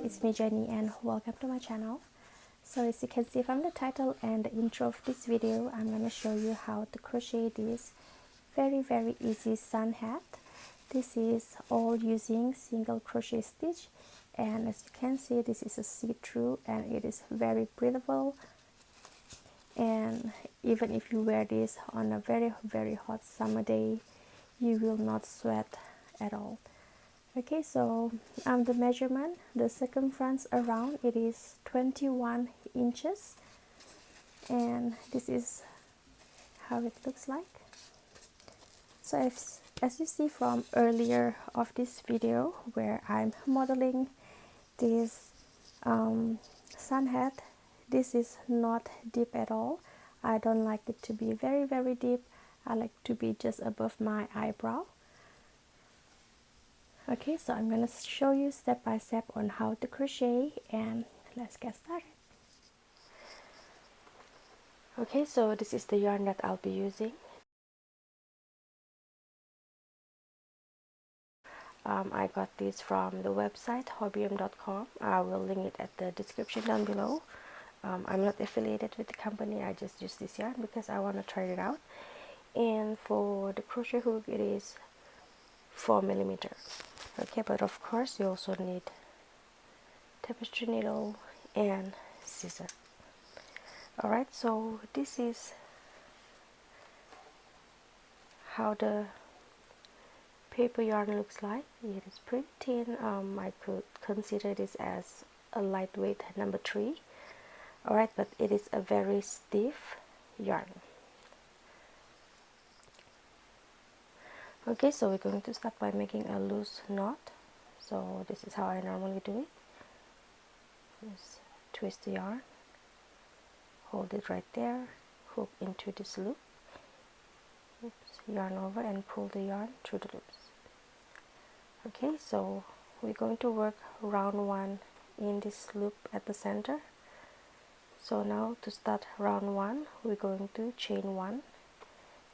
It's me Jenny and welcome to my channel. So as you can see from the title and the intro of this video, I'm going to show you how to crochet this very easy sun hat. This is all using single crochet stitch, and as you can see, this is a see-through and it is very breathable, and even if you wear this on a very hot summer day, you will not sweat at all. Okay, so the measurement, the circumference around it is 21 inches, and this is how it looks like. So as you see from earlier of this video where I'm modeling this sun hat, this is not deep at all. I don't like it to be very deep. I like to be just above my eyebrow. Okay, so I'm going to show you step by step on how to crochet, and let's get started. Okay, so this is the yarn that I'll be using. I got this from the website hobbyum.com. I will link it at the description down below. I'm not affiliated with the company. I just use this yarn because I want to try it out. And for the crochet hook, it is 4mm. Okay, but of course you also need tapestry needle and scissors. Alright, so this is how the paper yarn looks like. It is pretty thin. I could consider this as a lightweight number 3. Alright, but it is a very stiff yarn. Okay, so we're going to start by making a loose knot. So this is how I normally do it. Just twist the yarn, hold it right there, hook into this loop, yarn over and pull the yarn through the loops. Okay, so we're going to work round 1 in this loop at the center. So now to start round 1, we're going to chain 1,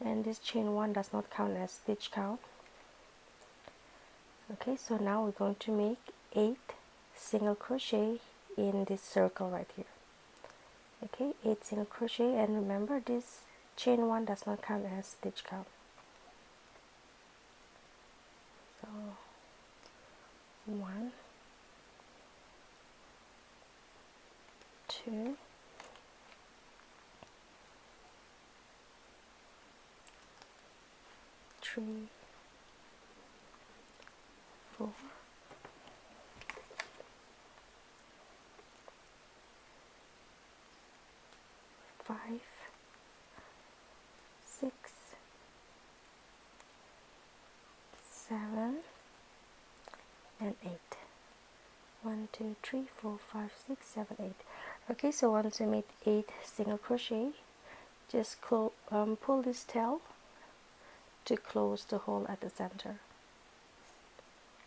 and this chain 1 does not count as stitch count. Okay, so now we're going to make 8 single crochet in this circle right here. Okay, 8 single crochet, and remember this chain 1 does not count as stitch count. So 1, 2, 3, 4, 5, 6, 7, and 8. 1, 2, 3, 4, 5, 6, 7, 8. Okay, so once you made 8 single crochet, just pull this tail to close the hole at the center.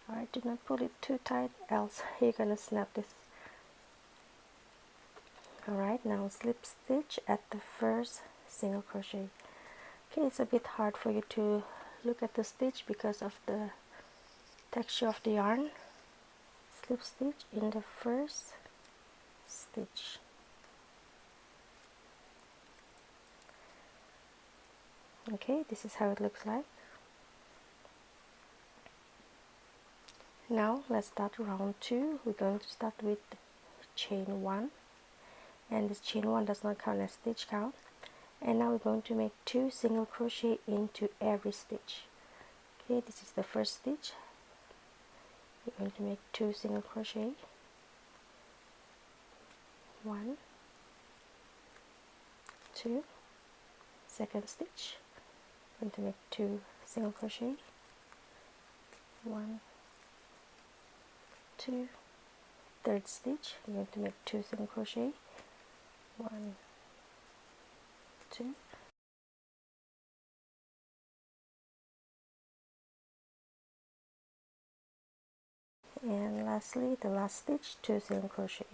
Alright, do not pull it too tight, else you're gonna snap this. Alright, now slip stitch at the first single crochet. Okay, it's a bit hard for you to look at the stitch because of the texture of the yarn. Slip stitch in the first stitch. Okay, this is how it looks like. Now let's start round 2. We're going to start with chain 1, and this chain 1 does not count as stitch count. And now we're going to make 2 single crochet into every stitch. Okay, this is the first stitch. We're going to make 2 single crochet. 1, 2, second stitch. I'm going to make 2 single crochet. 1, 2, third stitch. I'm going to make 2 single crochet. 1, 2, and lastly the last stitch, 2 single crochet,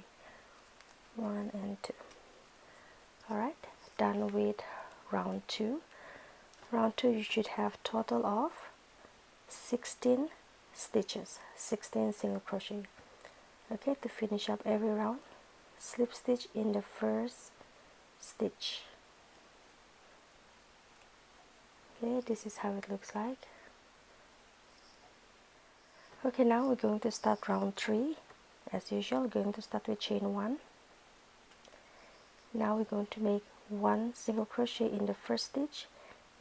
1 and 2. Alright, done with round 2. Round 2 you should have total of 16 stitches, 16 single crochet. Okay, to finish up every round, slip stitch in the first stitch. Okay, this is how it looks like. Okay, now we're going to start round 3. As usual, we're going to start with chain 1. Now we're going to make 1 single crochet in the first stitch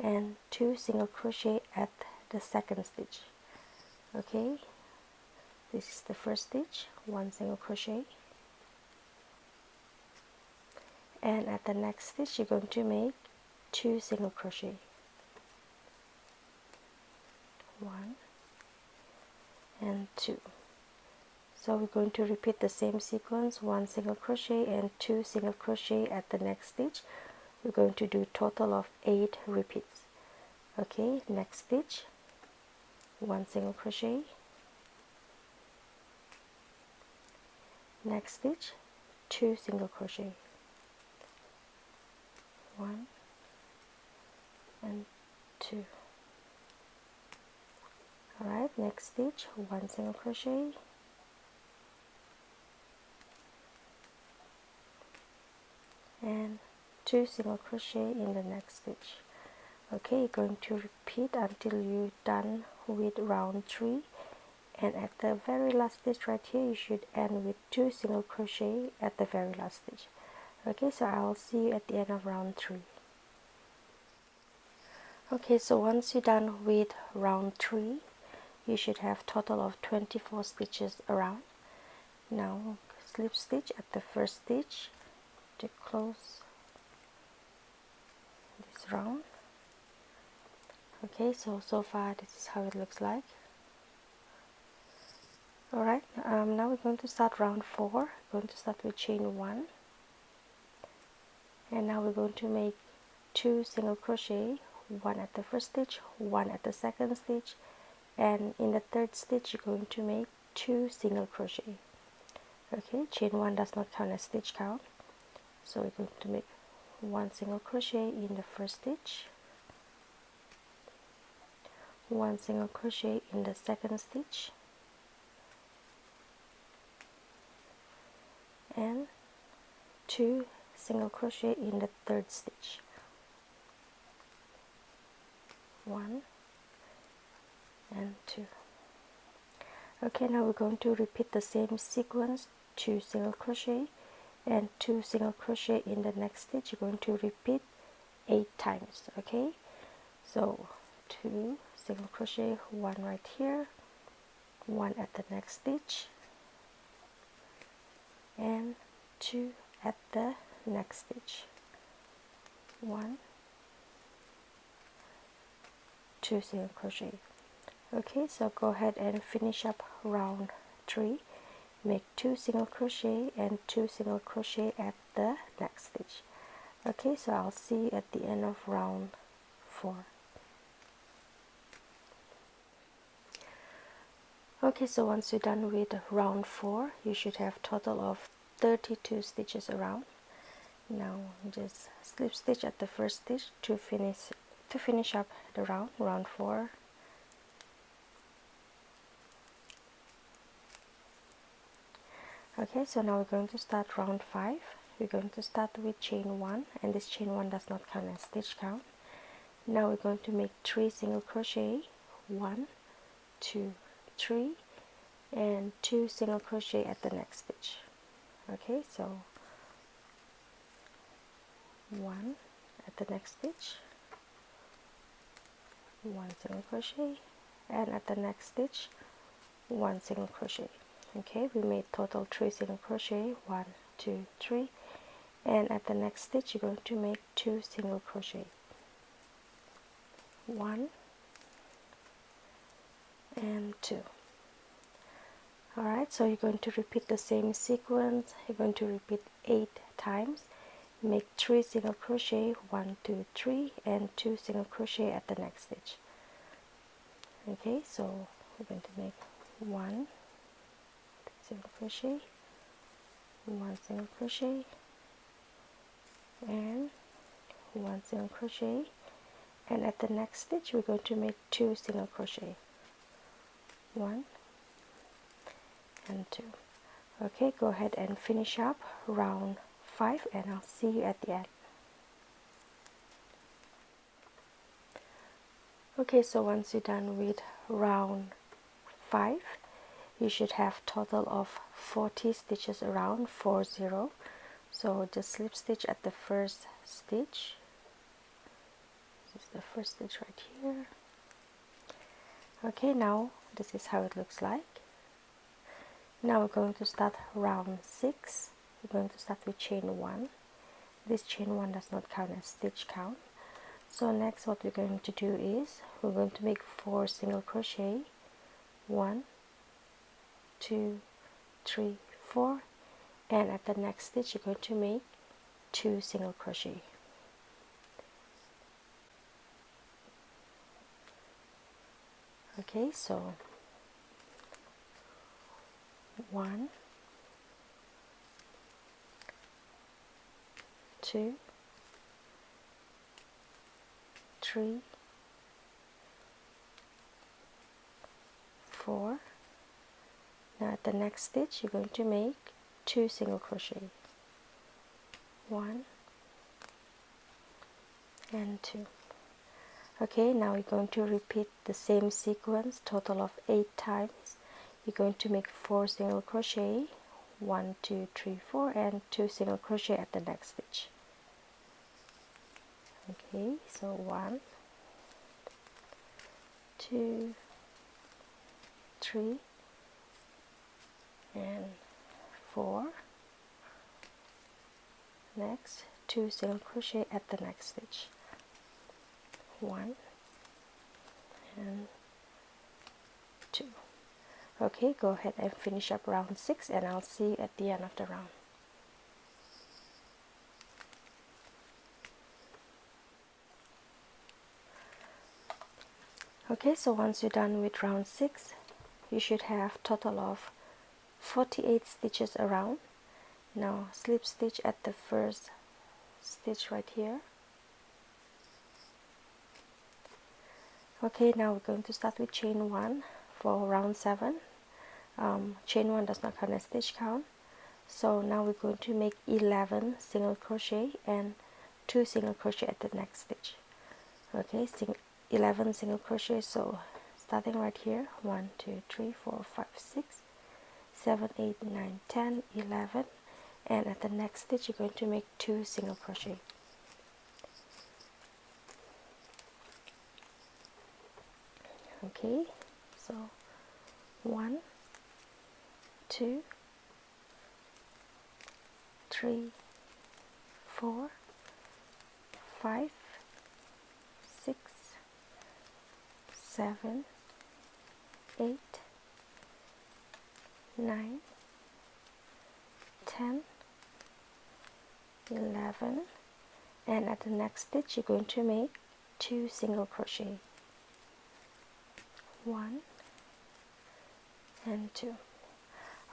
and 2 single crochet at the second stitch. Okay, this is the first stitch, 1 single crochet, and at the next stitch you're going to make 2 single crochet, 1 and 2. So we're going to repeat the same sequence, 1 single crochet and 2 single crochet at the next stitch. We're going to do a total of 8 repeats. Okay, next stitch, 1 single crochet, next stitch, 2 single crochet, 1 and 2. Alright, next stitch, 1 single crochet, and 2 single crochet in the next stitch. Okay, you're going to repeat until you're done with round 3, and at the very last stitch right here you should end with 2 single crochet at the very last stitch. Okay, so I'll see you at the end of round 3. Okay, so once you're done with round 3, you should have total of 24 stitches around. Now slip stitch at the first stitch to close this round. Okay, so far this is how it looks like. Alright, now we're going to start round 4. We're going to start with chain 1, and now we're going to make 2 single crochet, 1 at the first stitch, 1 at the second stitch, and in the third stitch you're going to make 2 single crochet. Okay, chain 1 does not count as stitch count, so we're going to make 1 single crochet in the first stitch, 1 single crochet in the second stitch, and 2 single crochet in the third stitch, 1 and 2. Okay, now we're going to repeat the same sequence, 2 single crochet and 2 single crochet in the next stitch. You're going to repeat 8 times. Okay, so 2 single crochet, 1 right here, 1 at the next stitch, and 2 at the next stitch, 1, 2 single crochet. Okay, so go ahead and finish up round 3. Make 2 single crochet and 2 single crochet at the next stitch. Okay, so I'll see you at the end of round 4. Okay, so once you're done with round 4, you should have total of 32 stitches around. Now just slip stitch at the first stitch to finish up the round 4. Okay, so now we're going to start round 5. We're going to start with chain 1, and this chain 1 does not count as stitch count. Now we're going to make 3 single crochet, 1, 2, 3, and 2 single crochet at the next stitch. Okay, so 1 at the next stitch, 1 single crochet, and at the next stitch 1 single crochet. Okay, we made total 3 single crochet, 1, 2, 3, and at the next stitch you're going to make 2 single crochet, 1 and 2. Alright, so you're going to repeat the same sequence. You're going to repeat 8 times. Make 3 single crochet, 1, 2, 3, and 2 single crochet at the next stitch. Okay, so we're going to make 1, single crochet, 1 single crochet, and 1 single crochet, and at the next stitch we're going to make 2 single crochet, 1 and 2. Okay, go ahead and finish up round 5 and I'll see you at the end. Okay, so once you're done with round 5, you should have total of 40 stitches around, 40. So just slip stitch at the first stitch. This is the first stitch right here. Okay, now this is how it looks like. Now we're going to start round 6. We're going to start with chain 1. This chain 1 does not count as stitch count. So next what we're going to do is we're going to make 4 single crochet, 1, 2, 3, 4, and at the next stitch you're going to make 2 single crochet. Okay, so 1, 2, 3, 4. Now at the next stitch you're going to make 2 single crochet, 1 and 2. Okay, now we're going to repeat the same sequence, total of 8 times. You're going to make 4 single crochet, 1, 2, 3, 4, and 2 single crochet at the next stitch. Okay, so 1, 2, 3, and 4. Next, 2 single crochet at the next stitch, 1 and 2. Okay, go ahead and finish up round 6 and I'll see you at the end of the round. Okay, so once you're done with round 6, you should have total of 48 stitches around. Now slip stitch at the first stitch right here. Okay, now we're going to start with chain 1 for round 7. Chain 1 does not count as stitch count, so now we're going to make 11 single crochet and 2 single crochet at the next stitch. Okay, 11 single crochet, so starting right here, 1, 2, 3, 4, 5, 6, 7, 8, 9, 10, 11, and at the next stitch you're going to make 2 single crochet. Okay, so 1, 2, 3, 4, 5, 6, 7, 8, 9, 10, 11, and at the next stitch you're going to make 2 single crochet, 1 and 2.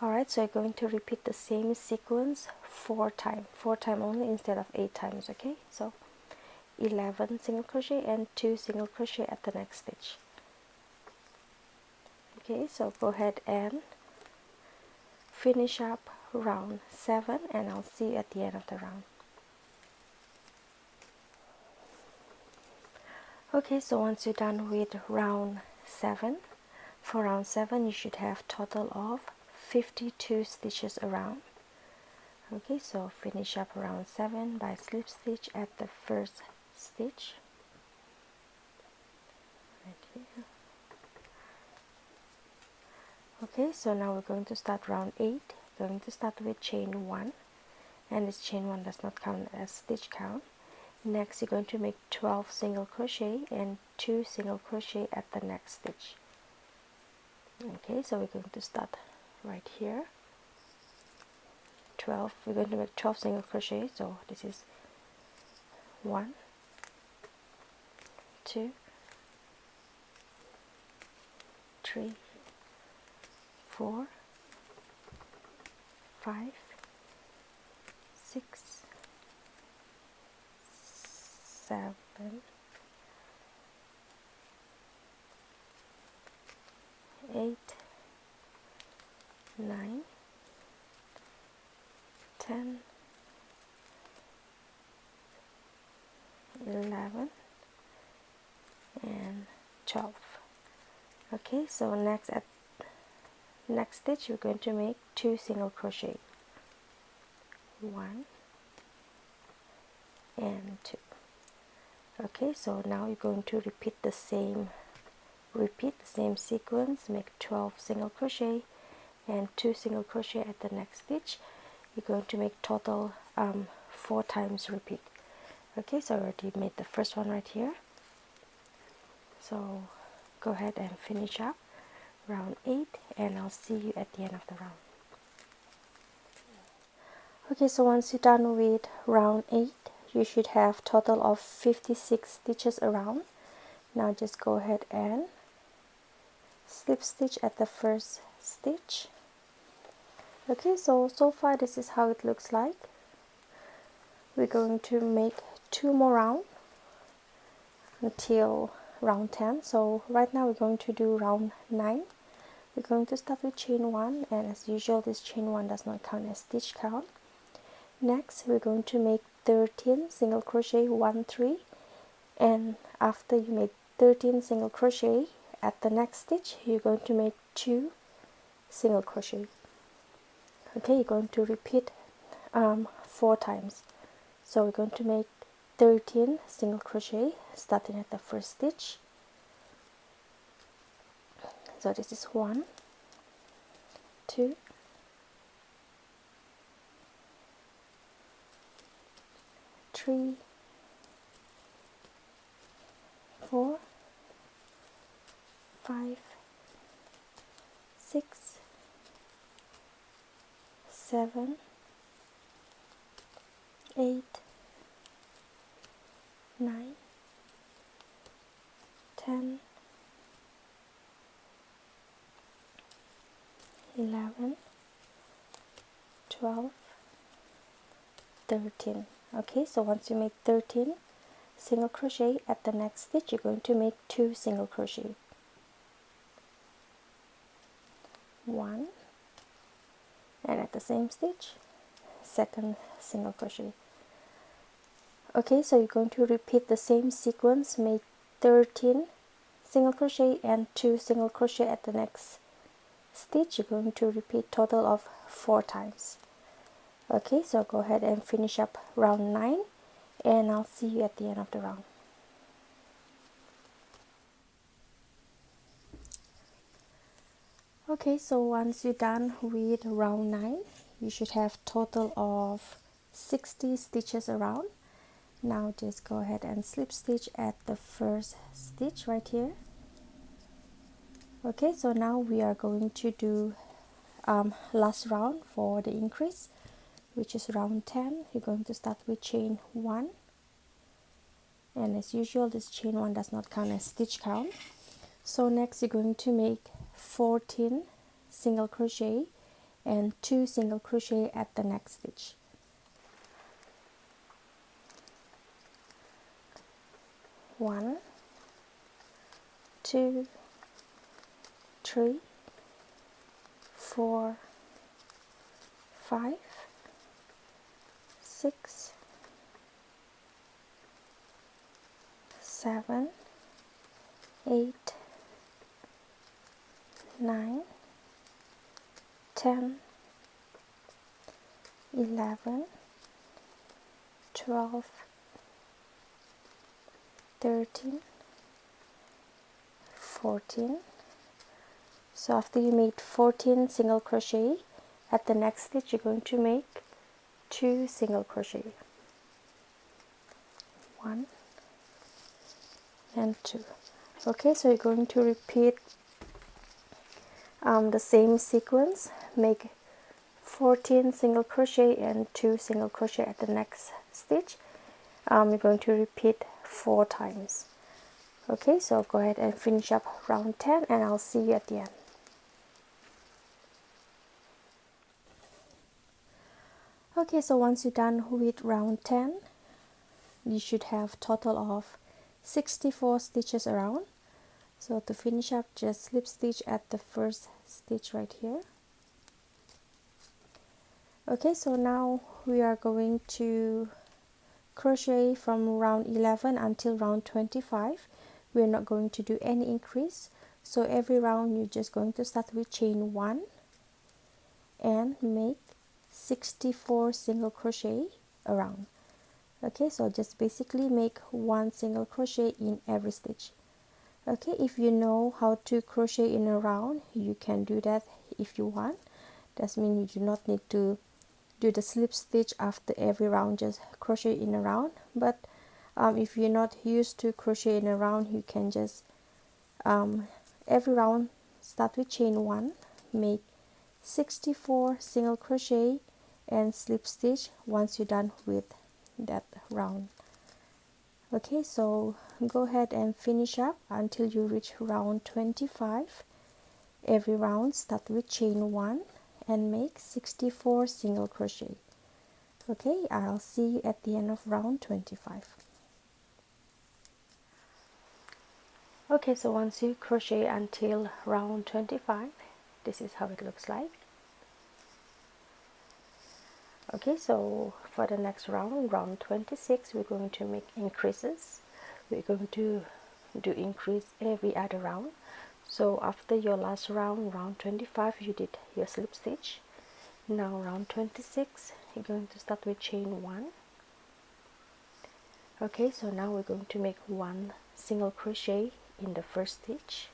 Alright, so you're going to repeat the same sequence 4 times only instead of 8 times. Okay, so 11 single crochet and 2 single crochet at the next stitch. Okay, so go ahead and finish up round 7 and I'll see you at the end of the round. Okay, so once you're done with round 7, for round 7 you should have total of 52 stitches around. Okay, so finish up round 7 by slip stitch at the first stitch right here. Okay, so now we're going to start round 8. Going to start with chain 1, and this chain 1 does not count as stitch count. Next you're going to make 12 single crochet and 2 single crochet at the next stitch. Okay, so we're going to start right here. 12, we're going to make 12 single crochet, so this is 1, 2, 3, 4, 5, 6, 7, 8, 9, 10, 11, and 12. Okay, so next at next stitch we're going to make 2 single crochet, 1 and 2. Okay, so now you're going to repeat the same sequence, make 12 single crochet and 2 single crochet at the next stitch. You're going to make total 4 times repeat. Okay, so I already made the first one right here, so go ahead and finish up round 8 and I'll see you at the end of the round. Okay, so once you're done with round 8, you should have total of 56 stitches around. Now just go ahead and slip stitch at the first stitch. Okay, so far this is how it looks like. We're going to make 2 more rounds until round 10. So right now we're going to do round 9. We're going to start with chain 1, and as usual this chain 1 does not count as stitch count. Next we're going to make 13 single crochet, 1, 3, and after you make 13 single crochet at the next stitch you're going to make 2 single crochet. Okay, you're going to repeat 4 times. So we're going to make 13 single crochet starting at the first stitch. So this is 1, 2, 3, 4, 5, 6, 7, 8, 9, 10, 11, 12, 13. Okay, so once you make 13 single crochet at the next stitch you're going to make 2 single crochet, 1, and at the same stitch second single crochet. Okay, so you're going to repeat the same sequence, make 13 single crochet and 2 single crochet at the next stitch. You're going to repeat total of 4 times. Okay, so go ahead and finish up round 9 and I'll see you at the end of the round. Okay, so once you're done with round 9 you should have total of 60 stitches around. Now just go ahead and slip stitch at the first stitch right here. Okay, so now we are going to do last round for the increase, which is round 10. You're going to start with chain 1, and as usual this chain 1 does not count as stitch count. So next you're going to make 14 single crochet and 2 single crochet at the next stitch. 1, 2, 3, 4, 5, 6, 7, 8, 9, 10, 11, 12, 13, 14. So after you made 14 single crochet at the next stitch you're going to make 2 single crochet, 1 and 2. Okay, so you're going to repeat the same sequence, make 14 single crochet and 2 single crochet at the next stitch. You're going to repeat 4 times. Okay, so go ahead and finish up round 10 and I'll see you at the end. Okay, so once you're done with round 10, you should have total of 64 stitches around. So to finish up, just slip stitch at the first stitch right here. Okay, so now we are going to crochet from round 11 until round 25. We're not going to do any increase, so every round you're just going to start with chain 1 and make 64 single crochet around. Okay, so just basically make 1 single crochet in every stitch. Okay, if you know how to crochet in a round, you can do that if you want. That means you do not need to do the slip stitch after every round, just crochet in a round. But if you're not used to crochet in a round, you can just every round start with chain 1, make 64 single crochet and slip stitch once you're done with that round. Okay, so go ahead and finish up until you reach round 25. Every round start with chain 1 and make 64 single crochet. Okay, I'll see you at the end of round 25. Okay, so once you crochet until round 25, this is how it looks like. Okay, so for the next round, round 26, we're going to make increases. We're going to do increase every other round. So after your last round, round 25, you did your slip stitch. Now round 26, you're going to start with chain 1. Okay, so now we're going to make 1 single crochet in the first stitch.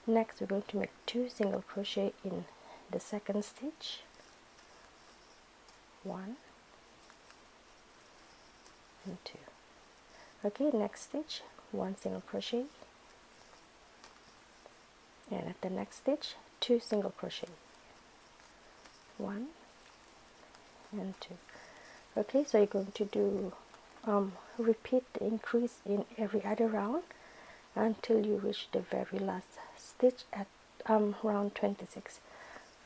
Next, we're going to make 2 single crochet in the second stitch. 1 and 2. Okay, next stitch, 1 single crochet, and at the next stitch 2 single crochet, 1 and 2. Okay, so you're going to do repeat the increase in every other round until you reach the very last stitch at round 26.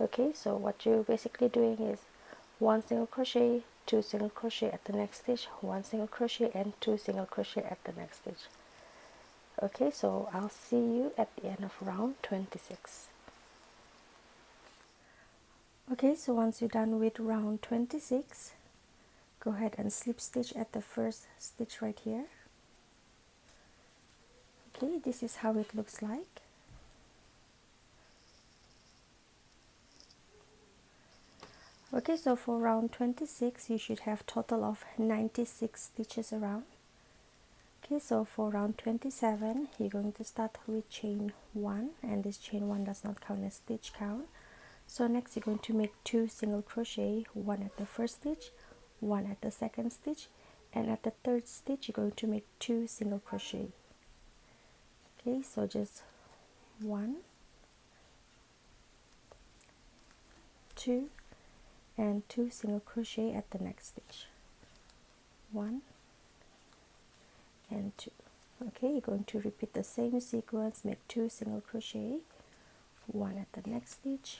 Okay, so what you're basically doing is 1 single crochet, 2 single crochet at the next stitch, 1 single crochet and 2 single crochet at the next stitch. Okay, so I'll see you at the end of round 26. Okay, so once you're done with round 26, go ahead and slip stitch at the first stitch right here. Okay, this is how it looks like. Okay, so for round 26, you should have total of 96 stitches around. Okay, so for round 27, you're going to start with chain 1, and this chain 1 does not count as stitch count. So next you're going to make 2 single crochet, 1 at the first stitch, 1 at the second stitch, and at the third stitch you're going to make 2 single crochet. Okay, so just 1, 2, and 2 single crochet at the next stitch. 1 and 2. Okay, you're going to repeat the same sequence, make 2 single crochet, 1 at the next stitch,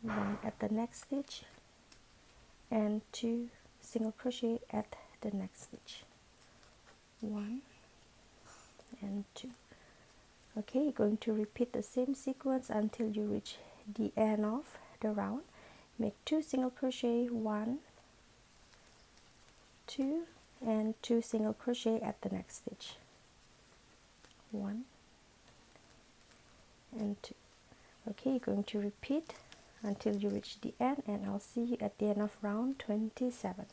1 at the next stitch, and 2 single crochet at the next stitch. 1 and 2. Okay, you're going to repeat the same sequence until you reach the end of the round. Make 2 single crochet, 1, 2, and 2 single crochet at the next stitch. 1 and 2. Okay, you're going to repeat until you reach the end, and I'll see you at the end of round 27.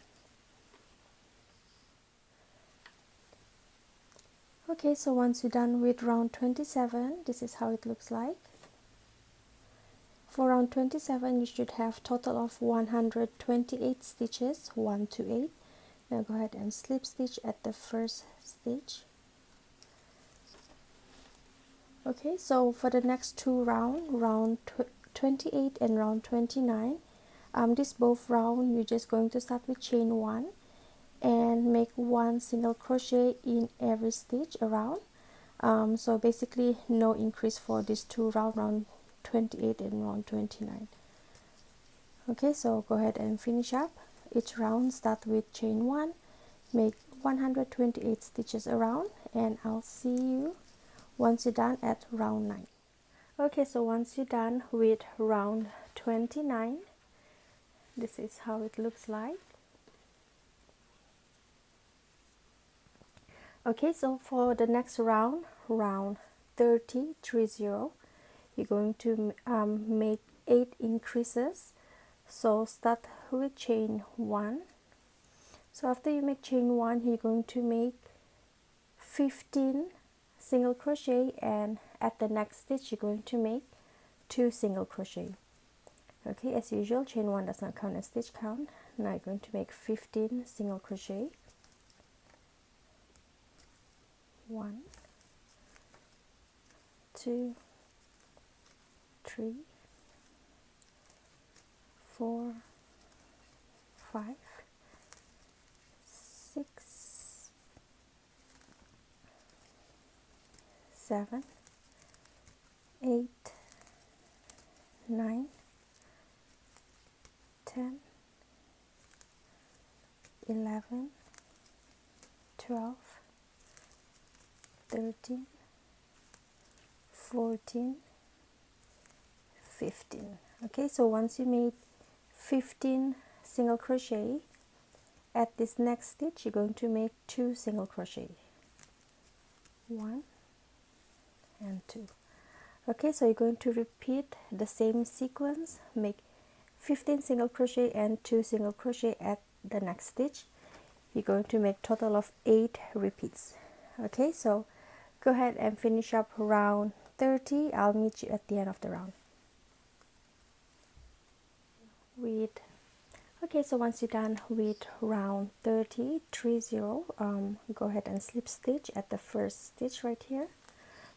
Okay, so once you're done with round 27, this is how it looks like. For round 27, you should have total of 128 stitches, 1 to 8. Now go ahead and slip stitch at the first stitch. Okay, so for the next two rounds, round 28 and round 29, this both round you're just going to start with chain 1 and make 1 single crochet in every stitch around. So basically no increase for these two round 28 and round 29. Okay, so go ahead and finish up each round. Start with chain 1, make 128 stitches around, and I'll see you once you're done at round 9. Okay, so once you're done with round 29, this is how it looks like. Okay, so for the next round, round 30, you're going to make 8 increases. So start with chain 1. So after you make chain 1, you're going to make 15 single crochet, and at the next stitch you're going to make 2 single crochet. Okay, as usual, chain 1 does not count as stitch count. Now you're going to make 15 single crochet. 1, 2, 3, 4, 5, 6, 7, 8, 9, 10, 11, 12, 13, 14, 15. Okay, so once you made 15 single crochet, at this next stitch you're going to make 2 single crochet, 1 and 2. Okay, so you're going to repeat the same sequence, make 15 single crochet and 2 single crochet at the next stitch. You're going to make total of 8 repeats. Okay, so go ahead and finish up round 30. I'll meet you at the end of the round. Okay, so once you're done with round 30, go ahead and slip stitch at the first stitch right here.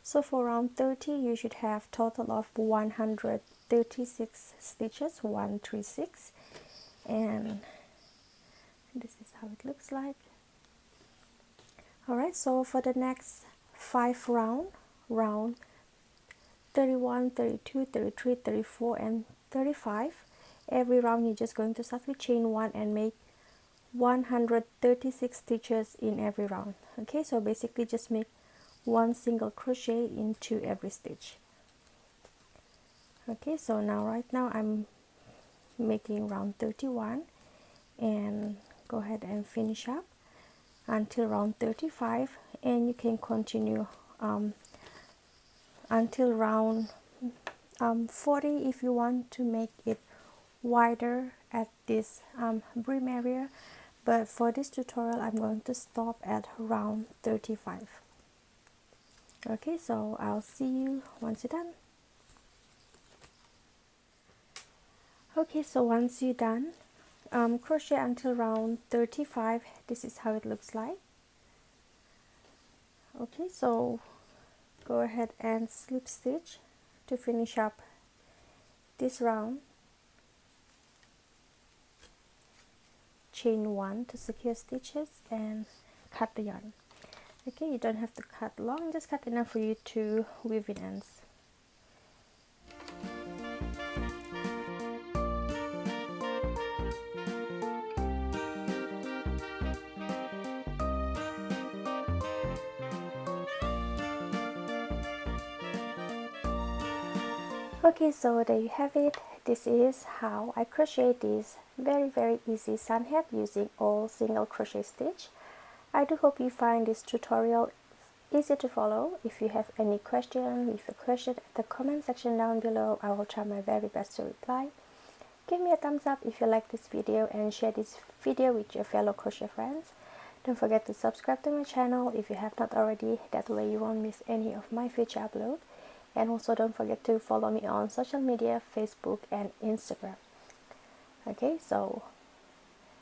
So for round 30, you should have total of 136 stitches, 136, and this is how it looks like. Alright, so for the next 5 round 31, 32, 33, 34, and 35, every round you're just going to start with chain 1 and make 136 stitches in every round. Okay, so basically just make 1 single crochet into every stitch. Okay, so right now I'm making round 31, and go ahead and finish up until round 35, and you can continue until round 40 if you want to make it wider at this brim area, but for this tutorial I'm going to stop at round 35. Okay, so I'll see you once you're done. Okay, so once you're done, crochet until round 35. This is how it looks like. Okay, so go ahead and slip stitch to finish up this round. Chain 1 to secure stitches and cut the yarn. Okay, you don't have to cut long, just cut enough for you to weave in ends. Okay, so there you have it. This is how I crochet this very easy sun hat using all single crochet stitch. I do hope you find this tutorial easy to follow. If you have any question, leave a question at the comment section down below. I will try my very best to reply. Give me a thumbs up if you like this video and share this video with your fellow crochet friends. Don't forget to subscribe to my channel if you have not already. That way you won't miss any of my future uploads. And also don't forget to follow me on social media, Facebook and Instagram. Okay, so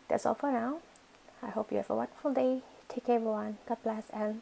that's all for now. I hope you have a wonderful day. Take care everyone. God bless and